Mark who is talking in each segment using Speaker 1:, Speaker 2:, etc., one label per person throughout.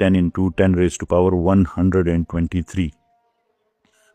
Speaker 1: 10 × 10⁻123।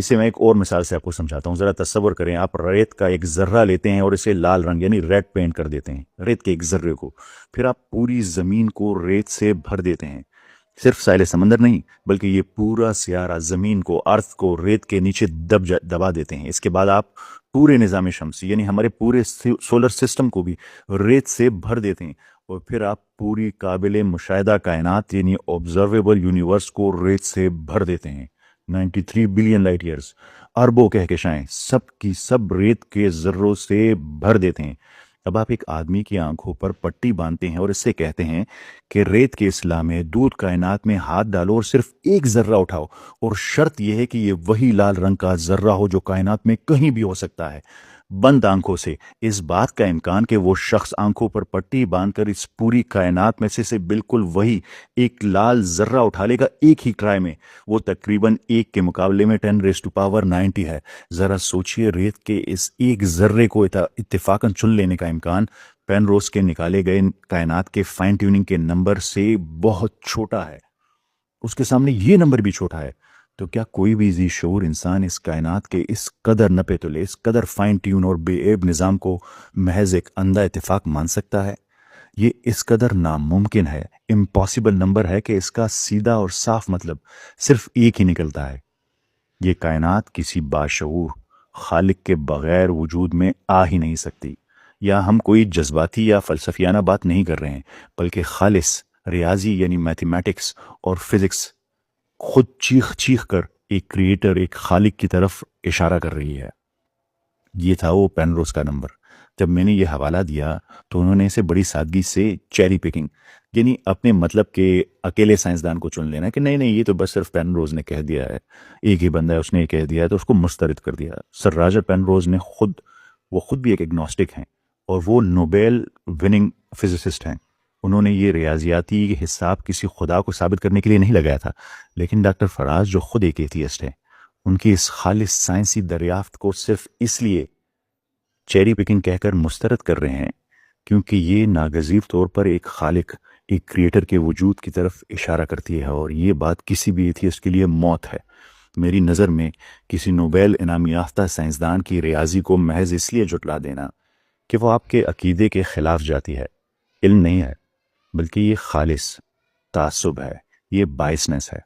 Speaker 1: اسے میں ایک اور مثال سے آپ کو سمجھاتا ہوں. ذرا تصور کریں، آپ ریت کا ایک ذرہ لیتے ہیں اور اسے لال رنگ یعنی ریڈ پینٹ کر دیتے ہیں، ریت کے ایک ذرے کو. پھر آپ پوری زمین کو ریت سے بھر دیتے ہیں. صرف ساحل سمندر نہیں بلکہ یہ پورا سیارہ زمین کو، ارتھ کو ریت کے نیچے دبا دیتے ہیں. اس کے بعد آپ پورے نظام شمسی یعنی ہمارے پورے سولر سسٹم کو بھی ریت سے بھر دیتے ہیں. اور پھر آپ پوری قابل مشاہدہ کائنات یعنی آبزرویبل یونیورس کو ریت سے بھر دیتے ہیں. 93 بلین لائٹ ایئرز، اربوں کہکشائیں، سب کی سب ریت کے ذروں سے بھر دیتے ہیں. اب آپ ایک آدمی کی آنکھوں پر پٹی باندھتے ہیں اور اس سے کہتے ہیں کہ ریت کے اصلاح میں دودھ کائنات میں ہاتھ ڈالو اور صرف ایک ذرہ اٹھاؤ، اور شرط یہ ہے کہ یہ وہی لال رنگ کا ذرہ ہو جو کائنات میں کہیں بھی ہو سکتا ہے. بند آنکھوں سے اس بات کا امکان کہ وہ شخص آنکھوں پر پٹی باندھ کر اس پوری کائنات میں سے بالکل وہی ایک لال ذرہ اٹھا لے گا ایک ہی ٹرائی میں، وہ تقریباً ایک کے مقابلے میں 10⁻90 ہے. ذرا سوچئے، ریت کے اس ایک ذرے کو اتفاقاً چن لینے کا امکان پینروز کے نکالے گئے کائنات کے فائن ٹیوننگ کے نمبر سے بہت چھوٹا ہے. اس کے سامنے یہ نمبر بھی چھوٹا ہے. تو کیا کوئی بھی ذی شعور انسان اس کائنات کے اس قدر نپے تلے، اس قدر فائن ٹیون اور بے عیب نظام کو محض ایک اندھا اتفاق مان سکتا ہے؟ یہ اس قدر ناممکن ہے، امپاسبل نمبر ہے کہ اس کا سیدھا اور صاف مطلب صرف ایک ہی نکلتا ہے: یہ کائنات کسی باشعور خالق کے بغیر وجود میں آ ہی نہیں سکتی. یا ہم کوئی جذباتی یا فلسفیانہ بات نہیں کر رہے ہیں، بلکہ خالص ریاضی یعنی میتھمیٹکس اور فزکس خود چیخ چیخ کر ایک کریٹر، ایک خالق کی طرف اشارہ کر رہی ہے. یہ تھا وہ پینروز کا نمبر. جب میں نے یہ حوالہ دیا تو انہوں نے اسے بڑی سادگی سے چیری پکنگ یعنی اپنے مطلب کے اکیلے سائنسدان کو چن لینا کہ نہیں یہ تو بس صرف پینروز نے کہہ دیا ہے، ایک ہی بندہ ہے اس نے یہ کہہ دیا ہے، تو اس کو مسترد کر دیا. سر راجر پینروز نے خود بھی ایک ایگنوسٹک ہیں اور وہ نوبیل وننگ فزسسٹ ہیں. انہوں نے یہ ریاضیاتی حساب کسی خدا کو ثابت کرنے کے لیے نہیں لگایا تھا. لیکن ڈاکٹر فراز جو خود ایک ایتھیسٹ ہیں، ان کی اس خالص سائنسی دریافت کو صرف اس لیے چیری پکنگ کہہ کر مسترد کر رہے ہیں کیونکہ یہ ناگزیر طور پر ایک خالق، ایک کریٹر کے وجود کی طرف اشارہ کرتی ہے، اور یہ بات کسی بھی ایتھیسٹ کے لیے موت ہے. میری نظر میں کسی نوبیل انعام یافتہ سائنسدان کی ریاضی کو محض اس لیے جھٹلا دینا کہ وہ آپ کے عقیدے کے خلاف جاتی ہے، علم نہیں ہے، بلکہ یہ خالص تعصب ہے، یہ بائسنس ہے.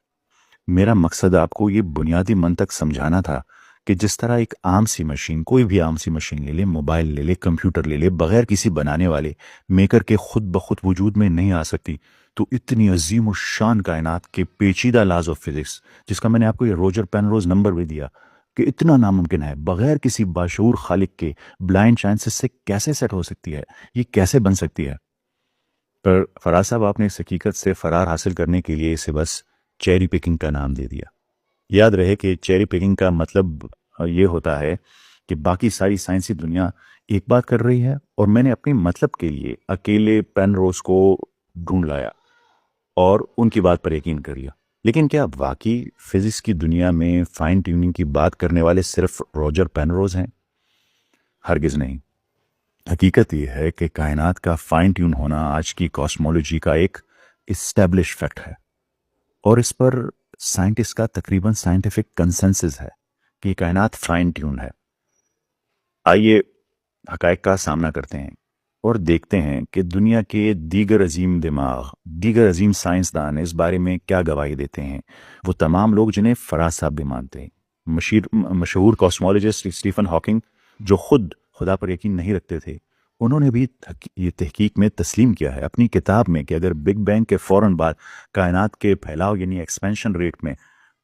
Speaker 1: میرا مقصد آپ کو یہ بنیادی منطق سمجھانا تھا کہ جس طرح ایک عام سی مشین، کوئی بھی عام سی مشین لے لے، موبائل لے لے، کمپیوٹر لے لے، بغیر کسی بنانے والے میکر کے خود بخود وجود میں نہیں آ سکتی، تو اتنی عظیم الشان کائنات کے پیچیدہ لاز آف فزکس، جس کا میں نے آپ کو یہ روجر پینروز نمبر بھی دیا، کہ اتنا ناممکن ہے، بغیر کسی باشعور خالق کے بلائنڈ چانسز سے کیسے سیٹ ہو سکتی ہے، یہ کیسے بن سکتی ہے؟ پر فراز صاحب، آپ نے اس حقیقت سے فرار حاصل کرنے کے لیے اسے بس چیری پکنگ کا نام دے دیا. یاد رہے کہ چیری پکنگ کا مطلب یہ ہوتا ہے کہ باقی ساری سائنسی دنیا ایک بات کر رہی ہے اور میں نے اپنے مطلب کے لیے اکیلے پینروز کو ڈھونڈ لایا اور ان کی بات پر یقین کر لیا. لیکن کیا واقعی فزکس کی دنیا میں فائن ٹیوننگ کی بات کرنے والے صرف روجر پینروز ہیں؟ ہرگز نہیں. حقیقت یہ ہے کہ کائنات کا فائن ٹیون ہونا آج کی کاسمولوجی کا ایک اسٹیبلش فیکٹ ہے، اور اس پر سائنٹسٹ کا تقریباً سائنٹیفک کنسنسس ہے کہ یہ کائنات فائن ٹیون ہے. آئیے حقائق کا سامنا کرتے ہیں اور دیکھتے ہیں کہ دنیا کے دیگر عظیم دماغ، دیگر عظیم سائنسدان اس بارے میں کیا گواہی دیتے ہیں. وہ تمام لوگ جنہیں فراز صاحب بھی مانتے ہیں. مشہور کاسمولوجسٹ اسٹیفن ہاکنگ، جو خود خدا پر یقین نہیں رکھتے تھے، انہوں نے بھی یہ تحقیق میں تسلیم کیا ہے اپنی کتاب میں کہ اگر بگ بینگ کے فوراً بعد کائنات کے پھیلاؤ یعنی ایکسپینشن ریٹ میں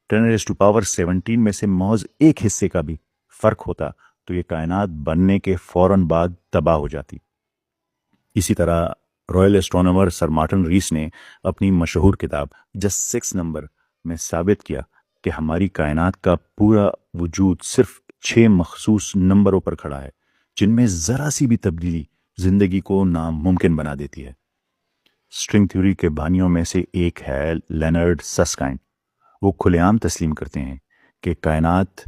Speaker 1: 10⁻17 میں سے محض ایک حصے کا بھی فرق ہوتا تو یہ کائنات بننے کے فوراً بعد تباہ ہو جاتی. اسی طرح رائل اسٹرونومر سر مارٹن ریس نے اپنی مشہور کتاب جسٹ 6 نمبر میں ثابت کیا کہ ہماری کائنات کا پورا وجود صرف 6 مخصوص نمبروں پر کھڑا ہے، جن میں ذرا سی بھی تبدیلی زندگی کو ناممکن بنا دیتی ہے. سٹرنگ تھیوری کے بانیوں میں سے ایک ہے لینارڈ سسکائن. وہ کھلے عام تسلیم کرتے ہیں کہ کائنات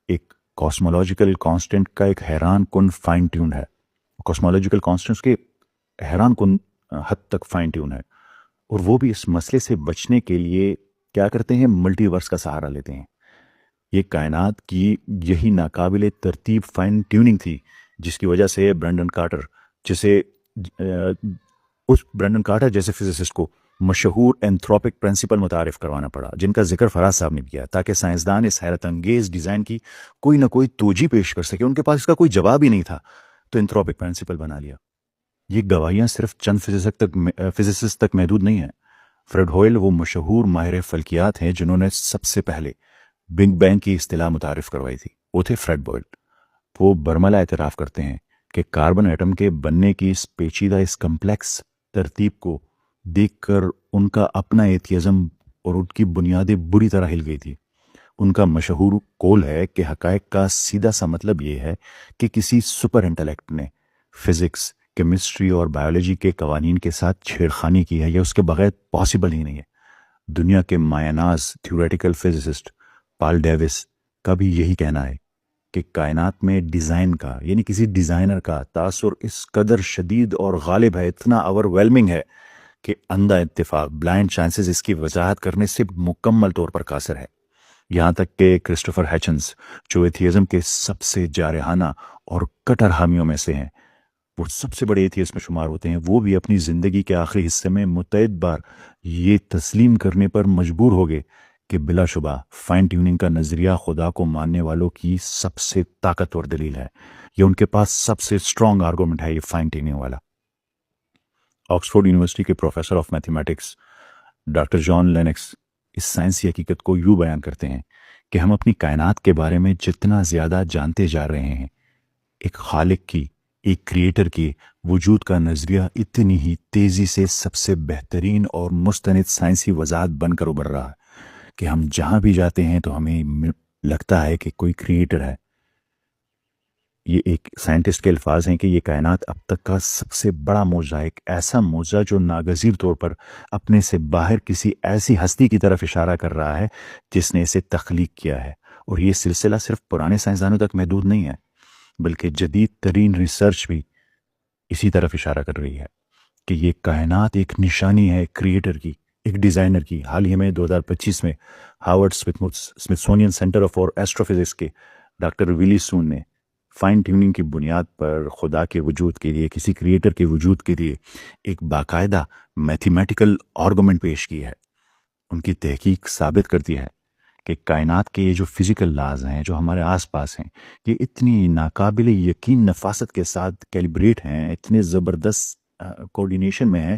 Speaker 1: ایک کاسمولوجیکل کانسٹنٹ کا ایک حیران کن فائن ٹیون ہے. کاسمولوجیکل کانسٹنٹس کے حیران کن حد تک فائن ٹیون ہے، اور وہ بھی اس مسئلے سے بچنے کے لیے کیا کرتے ہیں؟ ملٹی ورس کا سہارا لیتے ہیں. یہ کائنات کی یہی ناقابل ترتیب فائن ٹیوننگ تھی جس کی وجہ سے برینڈن کارٹر جیسے فزسسٹ کو مشہور اینتھروپک پرنسپل متعارف کروانا پڑا، جن کا ذکر فراز صاحب نے کیا، تاکہ سائنسدان اس حیرت انگیز ڈیزائن کی کوئی نہ کوئی توجیہ پیش کر سکے۔ ان کے پاس اس کا کوئی جواب ہی نہیں تھا تو اینتھروپک پرنسپل بنا لیا۔ یہ گواہیاں صرف چند فزسسٹ تک محدود نہیں ہیں۔ فریڈ ہوئل وہ مشہور ماہر فلکیات ہیں جنہوں نے سب سے پہلے بگ بینگ کی اصطلاح متعارف کروائی تھی، وہ تھے فریڈ ہوئل۔ وہ برملا اعتراف کرتے ہیں کہ کاربن ایٹم کے بننے کی اس پیچیدہ اس کمپلیکس ترتیب کو دیکھ کر ان کا اپنا ایتھیزم اور ان کی بنیادیں بری طرح ہل گئی تھی۔ ان کا مشہور قول ہے کہ حقائق کا سیدھا سا مطلب یہ ہے کہ کسی سپر انٹلیکٹ نے فزکس، کیمسٹری اور بایولوجی کے قوانین کے ساتھ چھیڑخانی کی ہے، یہ اس کے بغیر پاسبل ہی نہیں ہے۔ دنیا کے مایہ ناز تھیوریٹیکل فزسسٹ پال ڈیوس کا بھی یہی کہنا ہے کہ کائنات میں ڈیزائن کا، یعنی کسی ڈیزائنر کا تاثر اس قدر شدید اور غالب ہے، اتنا اوور ویلمنگ ہے کہ اندھا اتفاق، بلائنڈ چانسز اس کی وضاحت کرنے سے مکمل طور پر قاصر ہے۔ یہاں تک کہ کرسٹوفر ہیچنز جو ایتھیزم کے سب سے جارحانہ اور کٹر حامیوں میں سے ہیں، وہ سب سے بڑے ایتھیسٹ میں شمار ہوتے ہیں، وہ بھی اپنی زندگی کے آخری حصے میں متعدد بار یہ تسلیم کرنے پر مجبور ہو گئے کہ بلا شبہ فائن ٹیوننگ کا نظریہ خدا کو ماننے والوں کی سب سے طاقتور دلیل ہے، یہ ان کے پاس سب سے اسٹرانگ آرگومنٹ ہے، یہ فائن ٹیوننگ والا۔ آکسفورڈ یونیورسٹی کے professor of mathematics doctor John Lennox اس سائنسی حقیقت کو یوں بیان کرتے ہیں کہ ہم اپنی کائنات کے بارے میں جتنا زیادہ جانتے جا رہے ہیں، ایک خالق کی، ایک کریٹر کے وجود کا نظریہ اتنی ہی تیزی سے سب سے بہترین اور مستند سائنسی وضاحت بن کر ابھر رہا ہے کہ ہم جہاں بھی جاتے ہیں تو ہمیں لگتا ہے کہ کوئی کریٹر ہے۔ یہ ایک سائنٹسٹ کے الفاظ ہیں کہ یہ کائنات اب تک کا سب سے بڑا معجزہ ہے، ایک ایسا معجزہ جو ناگزیر طور پر اپنے سے باہر کسی ایسی ہستی کی طرف اشارہ کر رہا ہے جس نے اسے تخلیق کیا ہے۔ اور یہ سلسلہ صرف پرانے سائنسدانوں تک محدود نہیں ہے، بلکہ جدید ترین ریسرچ بھی اسی طرف اشارہ کر رہی ہے کہ یہ کائنات ایک نشانی ہے کریٹر کی، ایک ڈیزائنر کی۔ حال ہی میں 2025 میں Harvard Smithsonian center for astrophysics کے ڈاکٹر ویلی سون نے فائن ٹیوننگ کی بنیاد پر خدا کے وجود کے لیے، کسی کریٹر کے وجود کے لیے ایک باقاعدہ میتھمیٹیکل آرگومنٹ پیش کی ہے۔ ان کی تحقیق ثابت کرتی ہے کہ کائنات کے یہ جو فزیکل لاز ہیں، جو ہمارے آس پاس ہیں، یہ اتنی ناقابل یقین نفاست کے ساتھ کیلیبریٹ ہیں، اتنے زبردست کوآرڈینیشن میں ہیں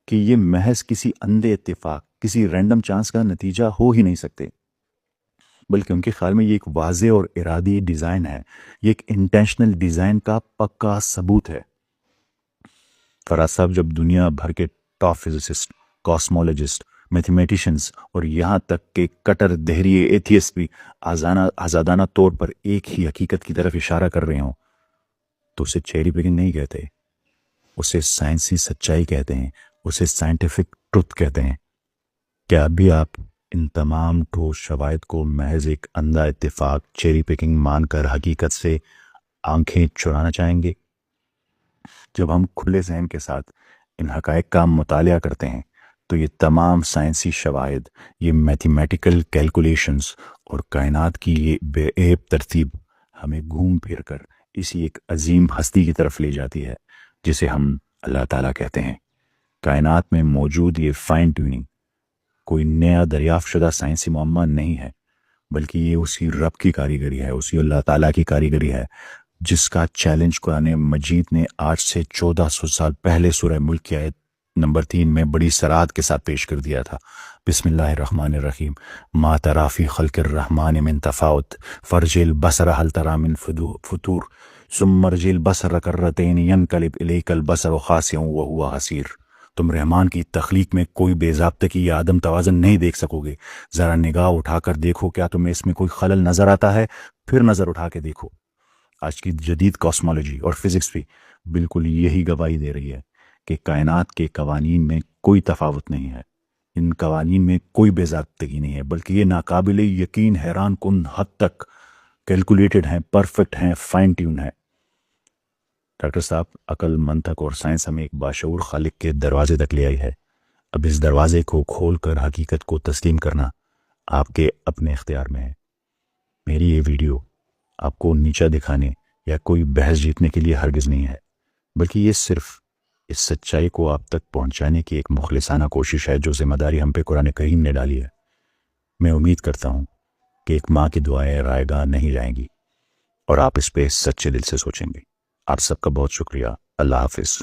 Speaker 1: کہ یہ محض کسی اندھے اتفاق، کسی رینڈم چانس کا نتیجہ ہو ہی نہیں سکتے، بلکہ ان کے خیال میں یہ ایک واضح اور ارادی ڈیزائن ہے، یہ ایک انٹینشنل ڈیزائن کا پکا ثبوت ہے۔ فراز صاحب جب دنیا بھر کے ٹاپ فزسسٹ، کاسمولوجسٹ، میتھمیٹیشنز اور یہاں تک کہ کٹر دہری ایتھیسٹ بھی آزادانہ طور پر ایک ہی حقیقت کی طرف اشارہ کر رہے ہوں تو اسے چیری پکنگ نہیں کہتے، اسے سائنسی سچائی کہتے ہیں، اسے سائنٹیفک ٹروتھ کہتے ہیں۔ کیا ابھی آپ ان تمام ٹھوس شواہد کو محض ایک اندھا اتفاق، چیری پکنگ مان کر حقیقت سے آنکھیں چرانا چاہیں گے؟ جب ہم کھلے ذہن کے ساتھ ان حقائق کا مطالعہ کرتے ہیں تو یہ تمام سائنسی شواہد، یہ میتھمیٹیکل کیلکولیشنز اور کائنات کی یہ بے عیب ترتیب ہمیں گھوم پھر کر اسی ایک عظیم ہستی کی طرف لے جاتی ہے جسے ہم اللہ تعالیٰ کہتے ہیں۔ کائنات میں موجود یہ فائن ٹیوننگ کوئی نیا دریافت شدہ سائنسی معمہ نہیں ہے، بلکہ یہ اسی رب کی کاریگری ہے، اسی اللہ تعالیٰ کی کاریگری ہے جس کا چیلنج قرآن مجید نے آج سے 1400 سال پہلے سورہ ملک کی آیت نمبر 3 میں بڑی صراحت کے ساتھ پیش کر دیا تھا۔ بسم اللہ الرحمن الرحیم، ما تری فی خلق الرحمن من تفاوت فرجع البصر هل تری من فطور ثم ارجع البصر کرتین ینقلب الیک البصر خاسئا وهو حسیر۔ تم رحمان کی تخلیق میں کوئی بے ضابطگی یا عدم توازن نہیں دیکھ سکو گے، ذرا نگاہ اٹھا کر دیکھو، کیا تمہیں اس میں کوئی خلل نظر آتا ہے؟ پھر نظر اٹھا کے دیکھو۔ آج کی جدید کاسمولوجی اور فزکس بھی بالکل یہی گواہی دے رہی ہے کہ کائنات کے قوانین میں کوئی تفاوت نہیں ہے، ان قوانین میں کوئی بے ضابطگی نہیں ہے، بلکہ یہ ناقابل یقین، حیران کن حد تک کیلکولیٹڈ ہیں، پرفیکٹ ہیں، فائن ٹیون ہیں۔ ڈاکٹر صاحب، عقل، منطق اور سائنس ہمیں ایک باشعور خالق کے دروازے تک لے آئی ہے۔ اب اس دروازے کو کھول کر حقیقت کو تسلیم کرنا آپ کے اپنے اختیار میں ہے۔ میری یہ ویڈیو آپ کو نیچا دکھانے یا کوئی بحث جیتنے کے لیے ہرگز نہیں ہے، بلکہ یہ صرف اس سچائی کو آپ تک پہنچانے کی ایک مخلصانہ کوشش ہے جو ذمہ داری ہم پہ قرآن کریم نے ڈالی ہے۔ میں امید کرتا ہوں کہ ایک ماں کی دعائیں رائے گاہ نہیں جائیں گی اور آپ اس پہ سچے دل سے سوچیں گے۔ آپ سب کا بہت شکریہ۔ اللہ حافظ۔